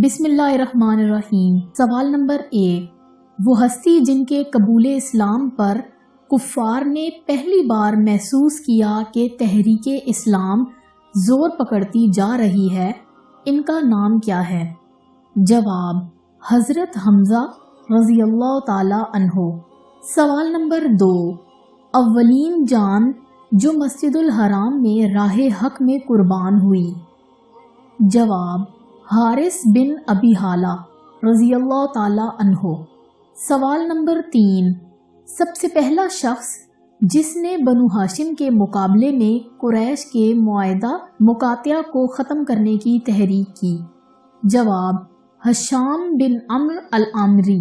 بسم اللہ الرحمن الرحیم۔ سوال نمبر 1، وہ ہستی جن کے قبول اسلام پر کفار نے پہلی بار محسوس کیا کہ تحریک اسلام زور پکڑتی جا رہی ہے، ان کا نام کیا ہے؟ جواب، حضرت حمزہ رضی اللہ تعالی عنہ۔ سوال نمبر 2، اولین جان جو مسجد الحرام میں راہ حق میں قربان ہوئی۔ جواب، حارث بن ابی حالہ رضی اللہ تعالی عنہ۔ سوال نمبر 3، سب سے پہلا شخص جس نے بنو ہاشم کے مقابلے میں قریش کے معاہدہ مقاطعہ کو ختم کرنے کی تحریک کی۔ جواب، ہشام بن عمرو العامری۔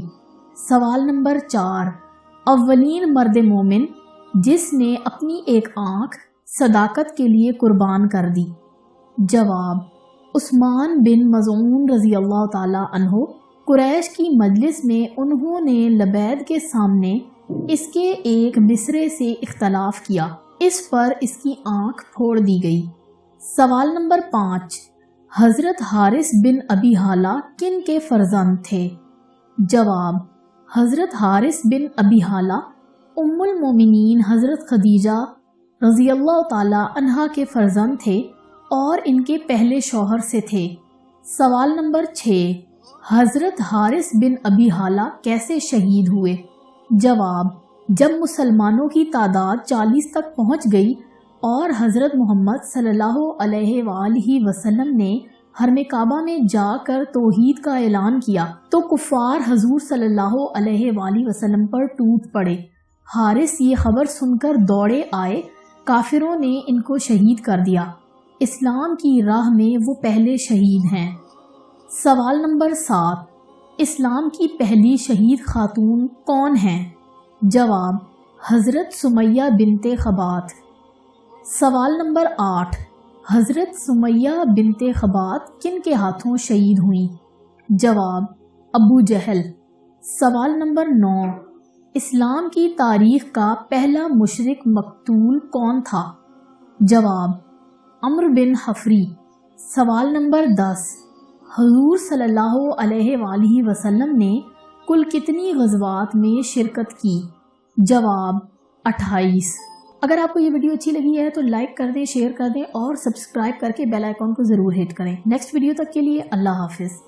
سوال نمبر 4، اولین مرد مومن جس نے اپنی ایک آنکھ صداقت کے لیے قربان کر دی۔ جواب، عثمان بن مظعون رضی اللہ تعالی عنہ۔ قریش کی مجلس میں انہوں نے لبید کے سامنے اس کے ایک مصرعے سے اختلاف کیا، اس پر اس کی آنکھ پھوڑ دی گئی۔ سوال نمبر 5، حضرت حارث بن ابی حالہ کن کے فرزند تھے؟ جواب، حضرت حارث بن ابی حالہ ام المومنین حضرت خدیجہ رضی اللہ تعالی عنہا کے فرزند تھے اور ان کے پہلے شوہر سے تھے۔ سوال نمبر 6، حضرت حارث بن ابی حالہ کیسے شہید ہوئے؟ جواب، جب مسلمانوں کی تعداد 40 تک پہنچ گئی اور حضرت محمد صلی اللہ علیہ وآلہ وسلم نے حرم کعبہ میں جا کر توحید کا اعلان کیا تو کفار حضور صلی اللہ علیہ وآلہ وسلم پر ٹوٹ پڑے۔ حارث یہ خبر سن کر دوڑے آئے، کافروں نے ان کو شہید کر دیا۔ اسلام کی راہ میں وہ پہلے شہید ہیں۔ سوال نمبر 7، اسلام کی پہلی شہید خاتون کون ہیں؟ جواب، حضرت سمیہ بنت خبات۔ سوال نمبر 8، حضرت سمیہ بنت خبات کن کے ہاتھوں شہید ہوئیں؟ جواب، ابو جہل۔ سوال نمبر 9، اسلام کی تاریخ کا پہلا مشرک مقتول کون تھا؟ جواب، عمرو بن حفری۔ سوال نمبر 10، حضور صلی اللہ علیہ وآلہ وسلم نے کل کتنی غزوات میں شرکت کی؟ جواب، 28۔ اگر آپ کو یہ ویڈیو اچھی لگی ہے تو لائک کر دیں، شیئر کر دیں اور سبسکرائب کر کے بیل آئیکن کو ضرور ہٹ کریں۔ نیکسٹ ویڈیو تک کے لیے اللہ حافظ۔